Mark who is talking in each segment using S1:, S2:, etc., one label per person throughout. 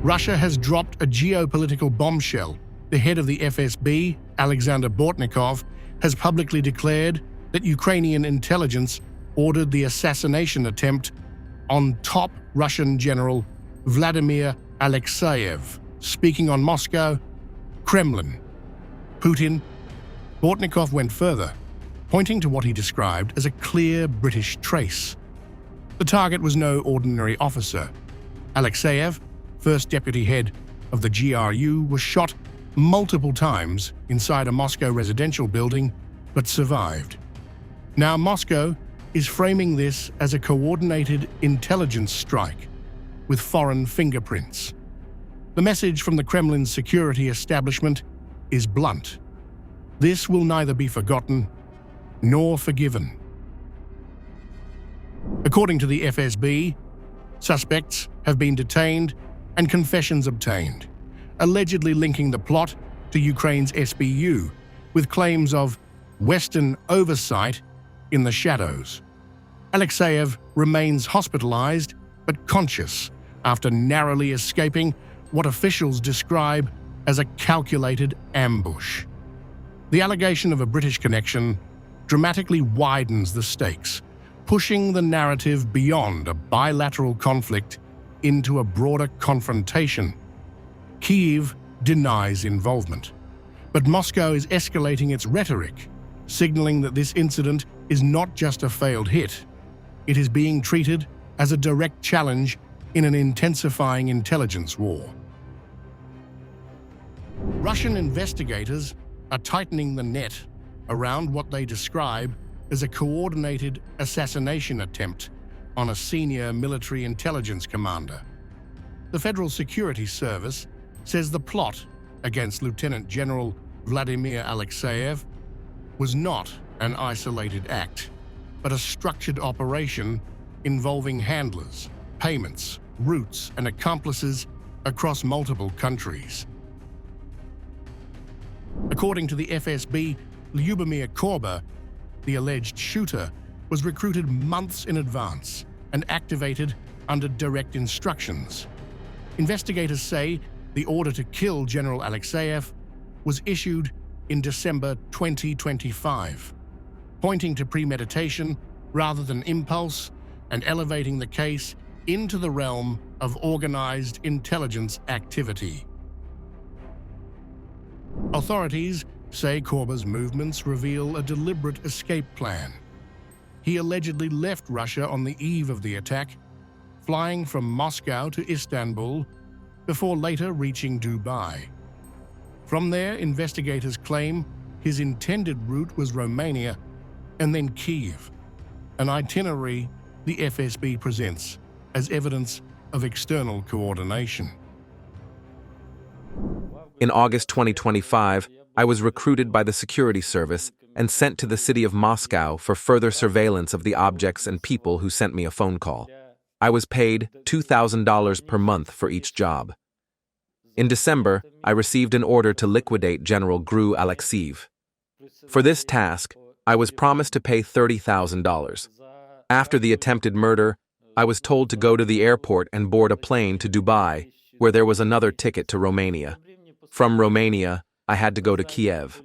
S1: Russia has dropped a geopolitical bombshell. The head of the FSB, Alexander Bortnikov, has publicly declared that Ukrainian intelligence ordered the assassination attempt on top Russian General Vladimir Alekseyev. Speaking on Moscow, Kremlin, Putin, Bortnikov went further, pointing to what he described as a clear British trace. The target was no ordinary officer. Alekseyev, first deputy head of the GRU, was shot multiple times inside a Moscow residential building, but survived. Now Moscow is framing this as a coordinated intelligence strike with foreign fingerprints. The message from the Kremlin's security establishment is blunt. This will neither be forgotten nor forgiven. According to the FSB, suspects have been detained and confessions obtained, allegedly linking the plot to Ukraine's SBU, with claims of Western oversight in the shadows. Alekseyev remains hospitalized but conscious after narrowly escaping what officials describe as a calculated ambush. The allegation of a British connection dramatically widens the stakes, pushing the narrative beyond a bilateral conflict into a broader confrontation. Kyiv denies involvement, but Moscow is escalating its rhetoric, signaling that this incident is not just a failed hit. It is being treated as a direct challenge in an intensifying intelligence war. Russian investigators are tightening the net around what they describe as a coordinated assassination attempt on a senior military intelligence commander. The Federal Security Service says the plot against Lieutenant General Vladimir Alekseyev was not an isolated act, but a structured operation involving handlers, payments, routes, and accomplices across multiple countries. According to the FSB, Lubomyr Korba, the alleged shooter, was recruited months in advance and activated under direct instructions. Investigators say the order to kill General Alekseyev was issued in December 2025, pointing to premeditation rather than impulse and elevating the case into the realm of organized intelligence activity. Authorities say Korba's movements reveal a deliberate escape plan. He allegedly left Russia on the eve of the attack, flying from Moscow to Istanbul before later reaching Dubai. From there, investigators claim his intended route was Romania and then Kyiv, an itinerary the FSB presents as evidence of external coordination.
S2: In August 2025, I was recruited by the security service and sent to the city of Moscow for further surveillance of the objects and people who sent me a phone call. I was paid $2,000 per month for each job. In December, I received an order to liquidate General Alekseyev. For this task, I was promised to pay $30,000. After the attempted murder, I was told to go to the airport and board a plane to Dubai, where there was another ticket to Romania. From Romania, I had to go to Kyiv.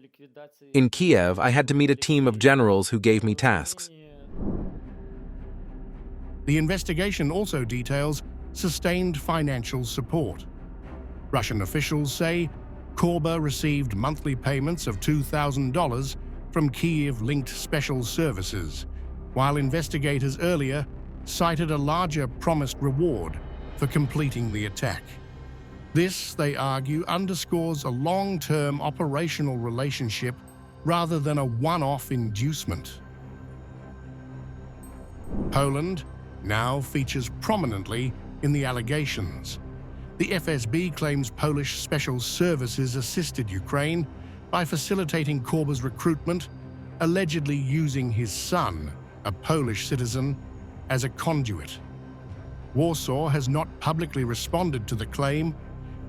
S2: In Kyiv, I had to meet a team of generals who gave me tasks.
S1: The investigation also details sustained financial support. Russian officials say Korba received monthly payments of $2,000 from Kyiv-linked special services, while investigators earlier cited a larger promised reward for completing the attack. This, they argue, underscores a long-term operational relationship rather than a one-off inducement. Poland now features prominently in the allegations. The FSB claims Polish special services assisted Ukraine by facilitating Korba's recruitment, allegedly using his son, a Polish citizen, as a conduit. Warsaw has not publicly responded to the claim,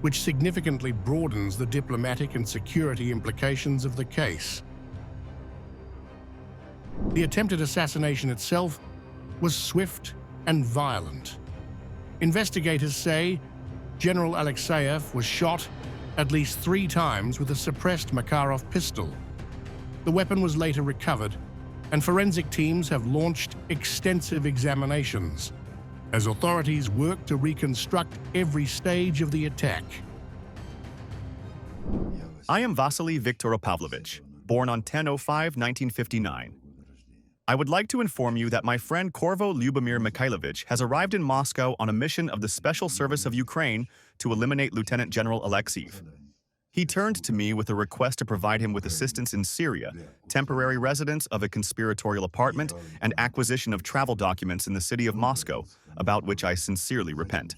S1: which significantly broadens the diplomatic and security implications of the case. The attempted assassination itself was swift and violent. Investigators say General Alekseyev was shot at least 3 times with a suppressed Makarov pistol. The weapon was later recovered, and forensic teams have launched extensive examinations as authorities work to reconstruct every stage of the attack.
S3: I am Vasily Viktoropavlovich, born on 10/05/1959. I would like to inform you that my friend Korvo Lubomyr Mikhailovich has arrived in Moscow on a mission of the Special Service of Ukraine to eliminate Lieutenant General Alekseyev. He turned to me with a request to provide him with assistance in Syria, temporary residence of a conspiratorial apartment, and acquisition of travel documents in the city of Moscow, about which I sincerely repent.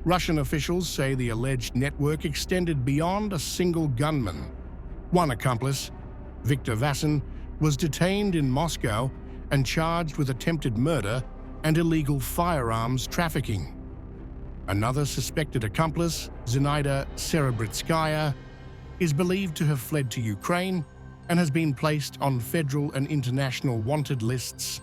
S1: Russian officials say the alleged network extended beyond a single gunman. One accomplice, Viktor Vasin, was detained in Moscow and charged with attempted murder and illegal firearms trafficking. Another suspected accomplice, Zinaida Serebrytskaya, is believed to have fled to Ukraine and has been placed on federal and international wanted lists.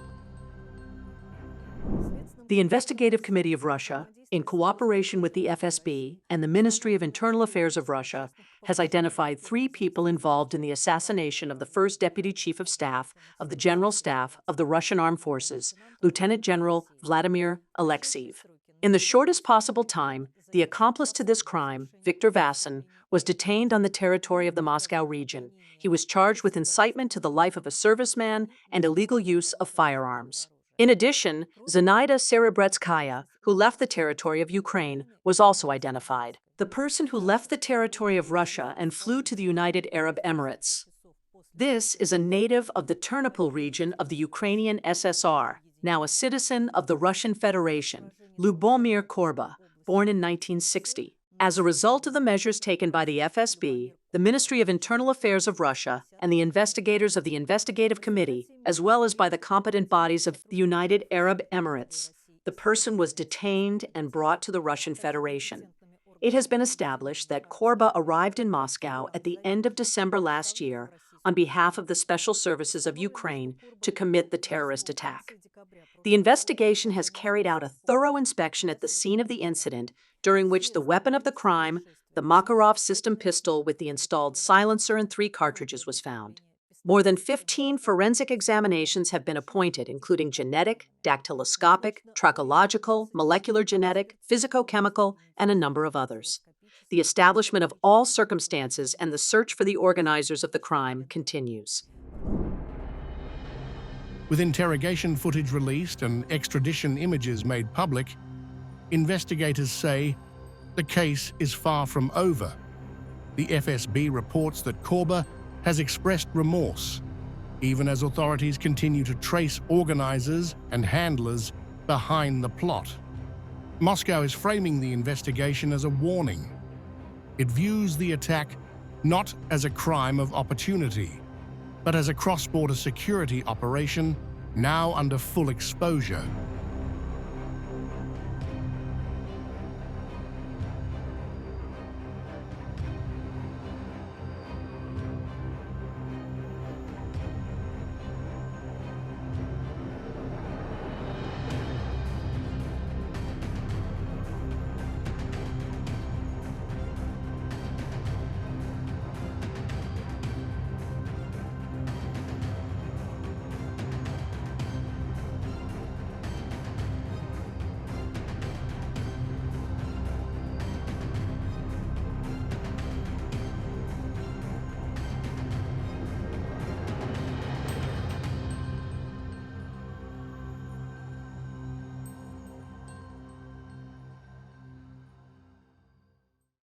S4: The Investigative Committee of Russia, in cooperation with the FSB and the Ministry of Internal Affairs of Russia, has identified 3 people involved in the assassination of the first Deputy Chief of Staff of the General Staff of the Russian Armed Forces, Lieutenant General Vladimir Alekseyev. In the shortest possible time, the accomplice to this crime, Viktor Vasin, was detained on the territory of the Moscow region. He was charged with incitement to the life of a serviceman and illegal use of firearms. In addition, Zinaida Serebrytskaya, who left the territory of Ukraine, was also identified. The person who left the territory of Russia and flew to the United Arab Emirates. This is a native of the Ternopil region of the Ukrainian SSR, now a citizen of the Russian Federation, Lubomyr Korba, born in 1960. As a result of the measures taken by the FSB, the Ministry of Internal Affairs of Russia, and the investigators of the Investigative Committee, as well as by the competent bodies of the United Arab Emirates, the person was detained and brought to the Russian Federation. It has been established that Korba arrived in Moscow at the end of December last year on behalf of the Special Services of Ukraine to commit the terrorist attack. The investigation has carried out a thorough inspection at the scene of the incident, during which the weapon of the crime, the Makarov system pistol with the installed silencer and 3 cartridges, was found. More than 15 forensic examinations have been appointed, including genetic, dactyloscopic, trachological, molecular genetic, physicochemical, and a number of others. The establishment of all circumstances and the search for the organizers of the crime continues.
S1: With interrogation footage released and extradition images made public, investigators say the case is far from over. The FSB reports that Korba has expressed remorse, even as authorities continue to trace organizers and handlers behind the plot. Moscow is framing the investigation as a warning. It views the attack not as a crime of opportunity, but as a cross-border security operation now under full exposure.